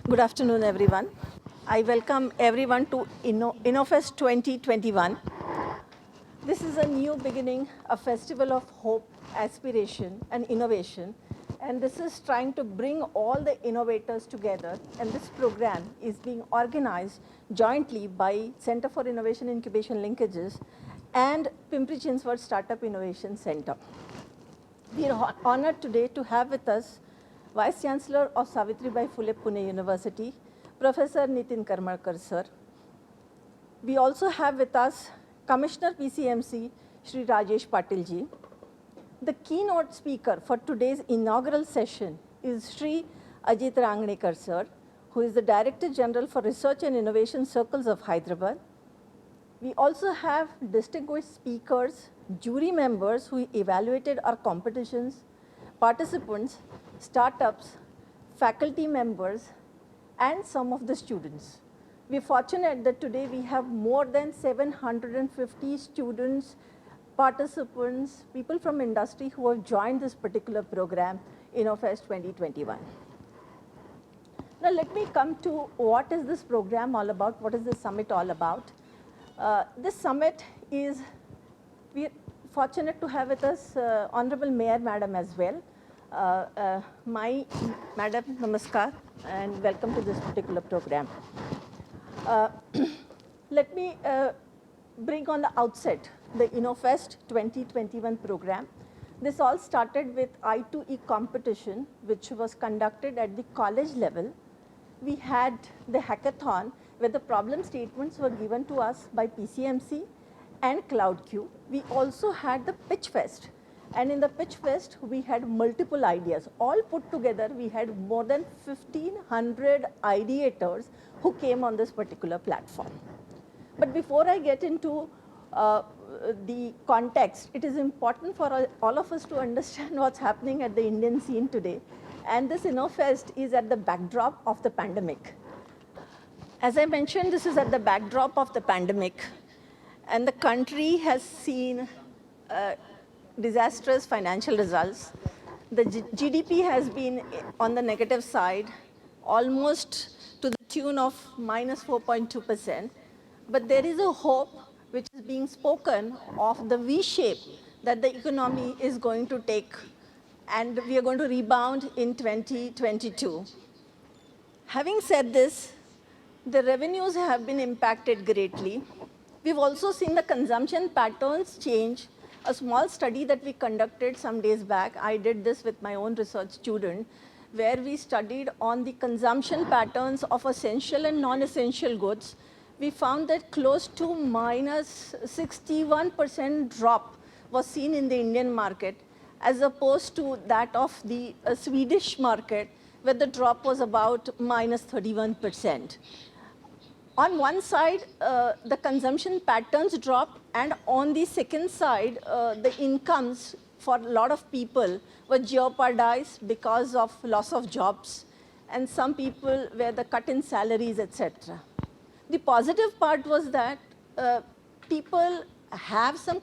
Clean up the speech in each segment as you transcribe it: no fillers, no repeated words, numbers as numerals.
Good afternoon, everyone. I welcome everyone to InnoFest 2021. This is a new beginning, a festival of hope, aspiration, and innovation. And this is trying to bring all the innovators together. And this program is being organized jointly by Center for Innovation Incubation Linkages and Pimpri-Chinchwad Startup Innovation Center. We are honored today to have with us Vice Chancellor of Savitribai Phule Pune University, Professor Nitin Karmarkar sir. We also have with us Commissioner PCMC, Shri Rajesh Patil ji. The keynote speaker for today's inaugural session is Shri Ajit Rangnekar sir, who is the Director General for Research and Innovation Circles of Hyderabad. We also have distinguished speakers, jury members who evaluated our competitions, participants, startups, faculty members, and some of the students. We're fortunate that today we have more than 750 students, participants, people from industry who have joined this particular program, InnoFest 2021. Now let me come to what is this program all about, what is this summit all about. This summit is, we're fortunate to have with us Honorable Mayor Madam as well. My Madam, Namaskar, and welcome to this particular program. Let me bring on the outset the InnoFest 2021 program. This all started with I2E competition, which was conducted at the college level. We had the hackathon where the problem statements were given to us by PCMC and CloudQ. We also had the Pitch Fest. And in the Pitch Fest, we had multiple ideas. All put together, we had more than 1,500 ideators who came on this particular platform. But before I get into the context, it is important for all of us to understand what's happening at the Indian scene today. And this InnoFest is at the backdrop of the pandemic. As I mentioned, this is at the backdrop of the pandemic, and the country has seen disastrous financial results. The GDP has been on the negative side, almost to the tune of minus 4.2%. But there is a hope which is being spoken of the V-shape that the economy is going to take, and we are going to rebound in 2022. Having said this, the revenues have been impacted greatly. We've also seen the consumption patterns change. A small study that we conducted some days back, I did this with my own research student, where we studied on the consumption patterns of essential and non-essential goods. We found that close to minus 61% drop was seen in the Indian market, as opposed to that of the Swedish market, where the drop was about minus 31%. On one side, the consumption patterns dropped, and on the second side, the incomes for a lot of people were jeopardized because of loss of jobs, and some people were the cut in salaries, etc. The positive part was that people have some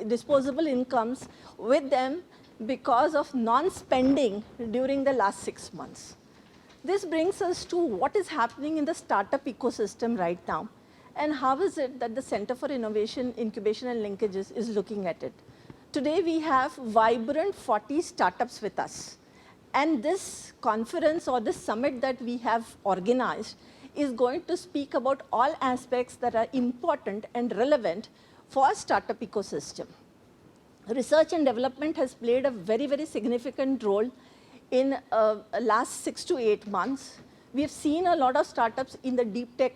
disposable incomes with them because of non-spending during the last 6 months. This brings us to what is happening in the startup ecosystem right now, and how is it that the Center for Innovation, Incubation and Linkages is looking at it. Today we have vibrant 40 startups with us, and this conference or this summit that we have organized is going to speak about all aspects that are important and relevant for startup ecosystem. Research and development has played a very, very significant role in last 6 to 8 months. We have seen a lot of startups in the deep tech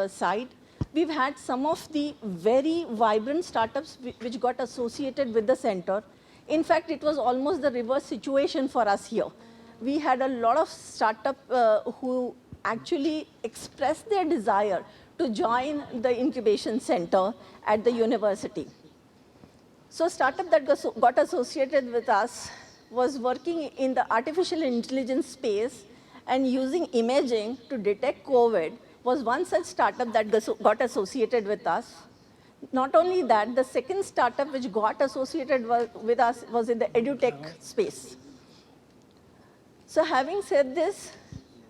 side. We've had some of the very vibrant startups which got associated with the center. In fact, it was almost the reverse situation for us here. We had a lot of startups who actually expressed their desire to join the incubation center at the university. So startup that got associated with us was working in the artificial intelligence space and using imaging to detect COVID was one such startup that got associated with us. Not only that, the second startup which got associated with us was in the edutech space. So having said this,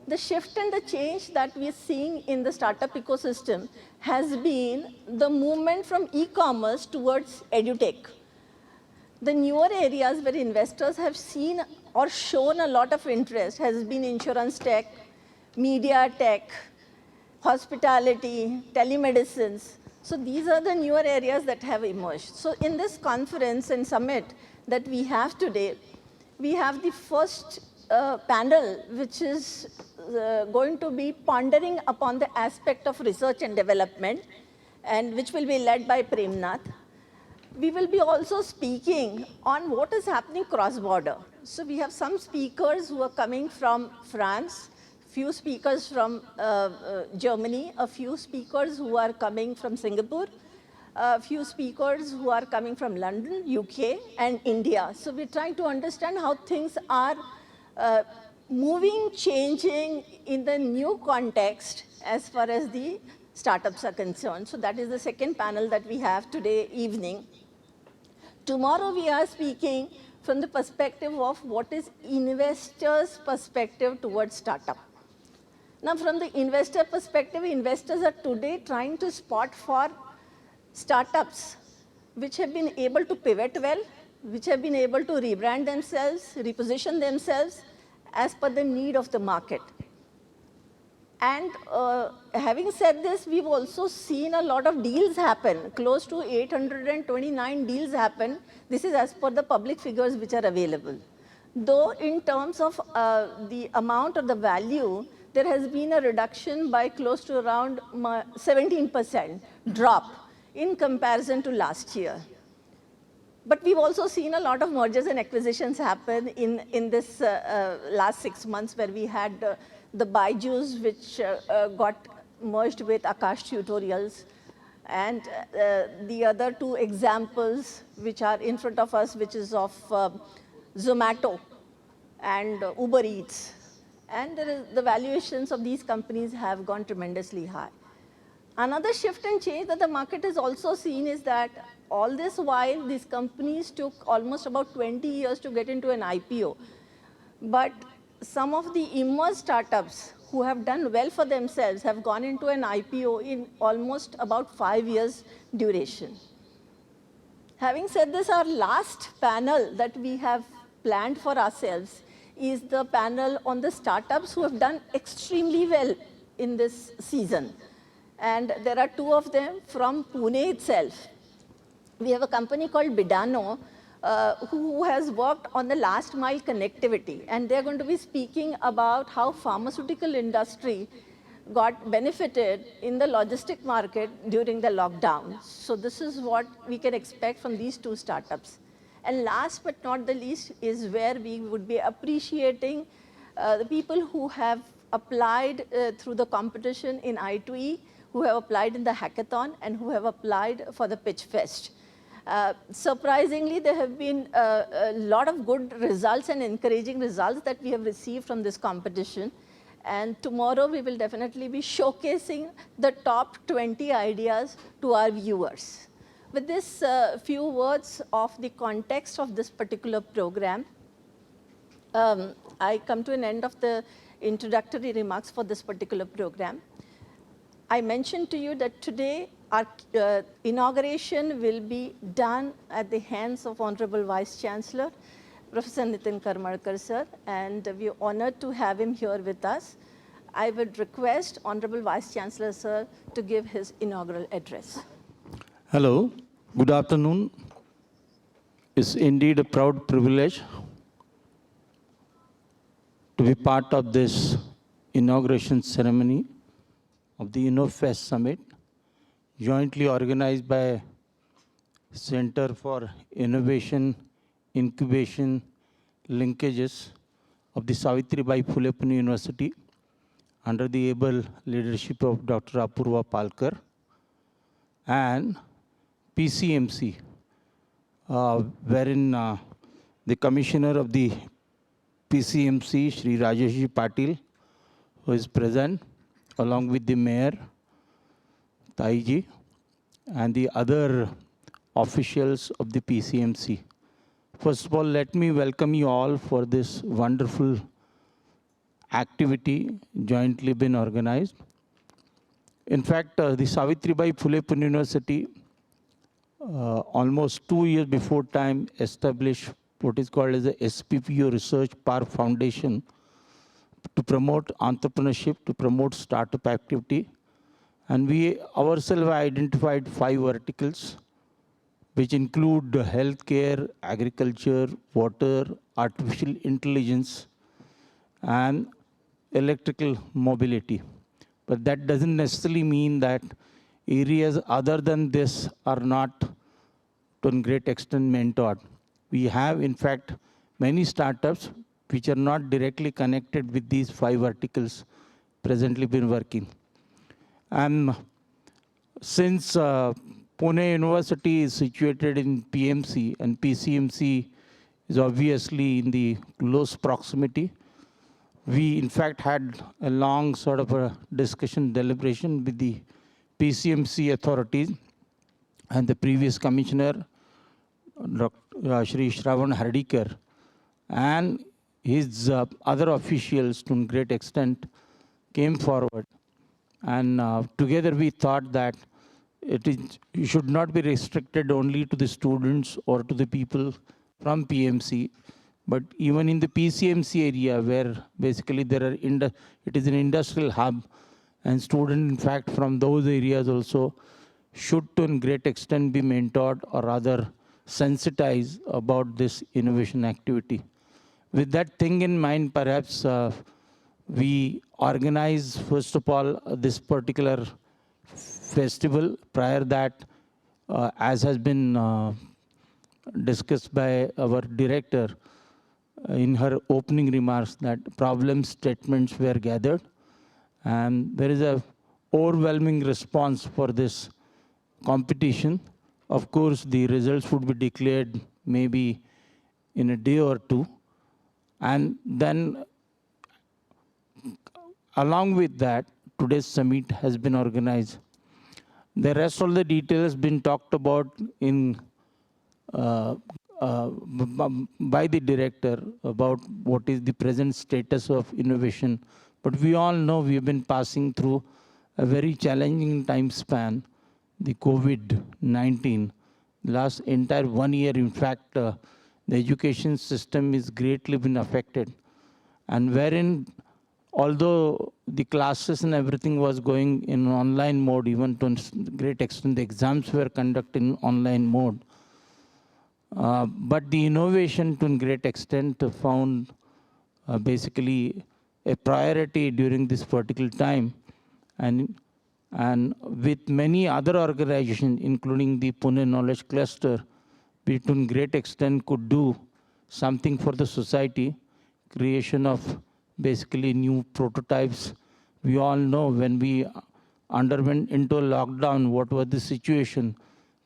The shift and the change that we are seeing in the startup ecosystem has been the movement from e-commerce towards edutech. The newer areas where investors have seen or shown a lot of interest has been insurance tech, media tech, hospitality, telemedicines. So these are the newer areas that have emerged. So in this conference and summit that we have today, we have the first panel, which is going to be pondering upon the aspect of research and development, and which will be led by Premnath. We will be also speaking on what is happening cross-border. So we have some speakers who are coming from France, few speakers from Germany, a few speakers who are coming from Singapore, a few speakers who are coming from London, UK, and India. So we're trying to understand how things are moving, changing in the new context as far as the startups are concerned. So that is the second panel that we have today evening. Tomorrow we are speaking from the perspective of what is investors' perspective towards startup. Now, from the investor perspective, investors are today trying to spot for startups which have been able to pivot well, which have been able to rebrand themselves, reposition themselves as per the need of the market. And having said this, we've also seen a lot of deals happen. Close to 829 deals happen. This is as per the public figures which are available. Though in terms of the amount or the value, there has been a reduction by close to around 17% drop in comparison to last year. But we've also seen a lot of mergers and acquisitions happen in this last 6 months, where we had the Byju's, which got merged with Akash Tutorials. And the other two examples which are in front of us, which is of Zomato and Uber Eats. And the valuations of these companies have gone tremendously high. Another shift and change that the market has also seen is that all this while, these companies took almost about 20 years to get into an IPO. But some of the emerged startups who have done well for themselves have gone into an IPO in almost about 5 years duration. Having said this, our last panel that we have planned for ourselves is the panel on the startups who have done extremely well in this season. And there are two of them from Pune itself. We have a company called Bidano, who has worked on the last mile connectivity. And they're going to be speaking about how pharmaceutical industry got benefited in the logistic market during the lockdown. So this is what we can expect from these two startups. And last but not the least is where we would be appreciating the people who have applied through the competition in I2E, who have applied in the hackathon, and who have applied for the Pitch Fest. Surprisingly, there have been a lot of good results and encouraging results that we have received from this competition. And tomorrow we will definitely be showcasing the top 20 ideas to our viewers. With this few words of the context of this particular program, I come to an end of the introductory remarks for this particular program. I mentioned to you that today our inauguration will be done at the hands of Honorable Vice Chancellor, Professor Nitin Karmarkar sir, and we are honored to have him here with us. I would request Honorable Vice Chancellor sir to give his inaugural address. Hello, good afternoon. It's indeed a proud privilege to be part of this inauguration ceremony of the InnoFest Summit, jointly organized by Center for Innovation, Incubation, Linkages of the Savitribai Phule Pune University under the able leadership of Dr. Apurva Palkar, and PCMC, wherein the commissioner of the PCMC, Shri Rajesh Patil, who is present, along with the mayor, Taiji, and the other officials of the PCMC. First of all, let me welcome you all for this wonderful activity jointly been organized. In fact, the Savitribai Phule Pune University, almost 2 years before time, established what is called as the SPPO Research Park Foundation to promote entrepreneurship, to promote startup activity. And we ourselves identified 5 verticals, which include healthcare, agriculture, water, artificial intelligence, and electrical mobility. But that doesn't necessarily mean that areas other than this are not to a great extent mentored. We have, in fact, many startups which are not directly connected with these 5 verticals presently been working. And since Pune University is situated in PMC and PCMC is obviously in the close proximity, we in fact had a long sort of a discussion, deliberation with the PCMC authorities and the previous commissioner, Shri Shravan Hardikar, and his other officials to a great extent came forward. And together we thought that it should not be restricted only to the students or to the people from PMC, but even in the PCMC area where basically it is an industrial hub, and students in fact from those areas also should to a great extent be mentored or rather sensitized about this innovation activity. With that thing in mind, perhaps we organize, first of all, this particular festival. Prior that, as has been discussed by our director in her opening remarks, that problem statements were gathered. And there is a overwhelming response for this competition. Of course, the results would be declared maybe in a day or two. And then along with that, today's summit has been organized. The rest of the details been talked about in by the director about what is the present status of innovation. But we all know we have been passing through a very challenging time span, the COVID-19. Last entire 1 year, in fact, the education system is greatly been affected. And wherein, although the classes and everything was going in online mode, even to a great extent, the exams were conducted in online mode. But the innovation to a great extent found basically a priority during this particular time. And with many other organizations, including the Pune Knowledge Cluster, we to a great extent could do something for the society, creation of basically new prototypes. We all know when we underwent into a lockdown, what was the situation?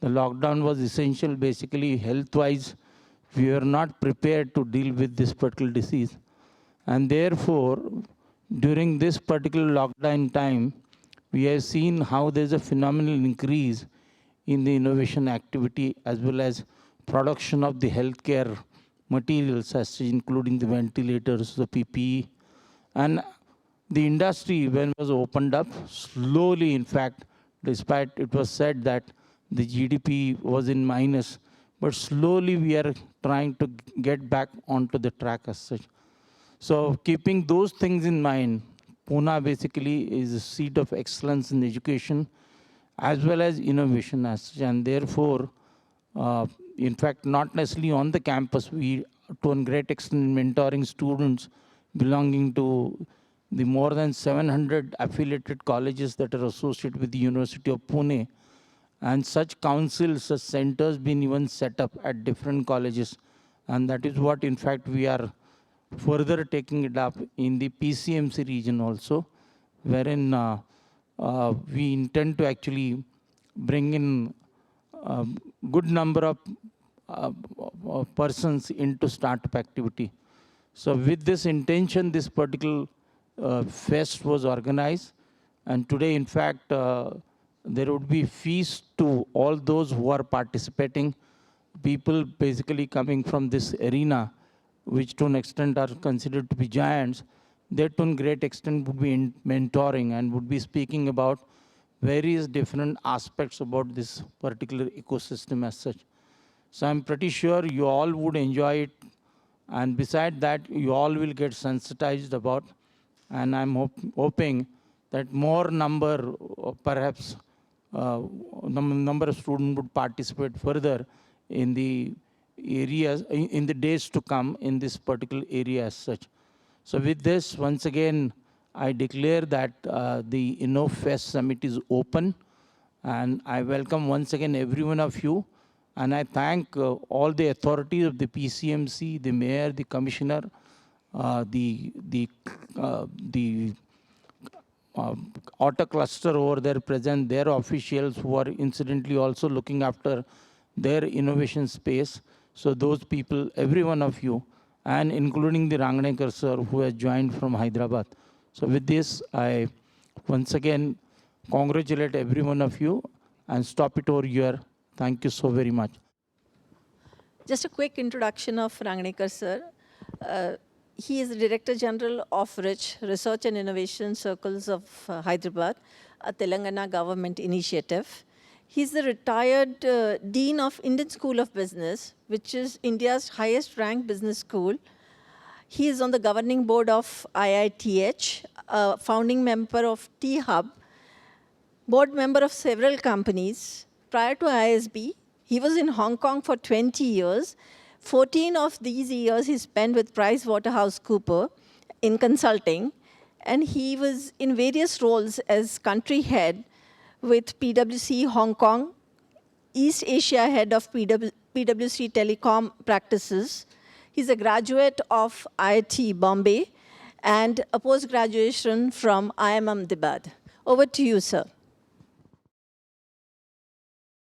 The lockdown was essential, basically health-wise. We were not prepared to deal with this particular disease. And therefore, during this particular lockdown time, we have seen how there's a phenomenal increase in the innovation activity as well as production of the healthcare materials, including the ventilators, the PPE. And the industry, when it was opened up, slowly, in fact, despite it was said that the GDP was in minus, but slowly we are trying to get back onto the track as such. So keeping those things in mind, Pune basically is a seat of excellence in education as well as innovation as such. And therefore, in fact, not necessarily on the campus, we to a great extent mentoring students belonging to the more than 700 affiliated colleges that are associated with the University of Pune. And such councils, such centers been even set up at different colleges. And that is what, in fact, we are further taking it up in the PCMC region also, wherein we intend to actually bring in a good number of persons into startup activity. So with this intention, this particular fest was organized. And today, in fact, there would be fees to all those who are participating, people basically coming from this arena, which to an extent are considered to be giants. They to a great extent would be mentoring and would be speaking about various different aspects about this particular ecosystem as such. So I'm pretty sure you all would enjoy it. And beside that, you all will get sensitized about, and I'm hoping that more number, perhaps number of students would participate further in the areas, in the days to come in this particular area as such. So with this, once again, I declare that the InnoFest Summit is open, and I welcome once again every one of you. And I thank all the authorities of the PCMC, the mayor, the commissioner, the auto cluster over there present, their officials who are incidentally also looking after their innovation space. So those people, every one of you, and including the Rangnekar sir who has joined from Hyderabad. So with this, I once again congratulate every one of you and stop it over here. Thank you so very much. Just a quick introduction of Rangnekar sir. He is the Director General of RICH, Research and Innovation Circles of Hyderabad, a Telangana government initiative. He's the retired Dean of Indian School of Business, which is India's highest ranked business school. He is on the governing board of IITH, a founding member of T-Hub, board member of several companies. Prior to ISB, he was in Hong Kong for 20 years. 14 of these years he spent with PricewaterhouseCoopers in consulting, and he was in various roles as country head with PwC Hong Kong, East Asia head of PwC Telecom practices. He's a graduate of IIT Bombay and a post-graduation from IIM Ahmedabad. Over to you, sir.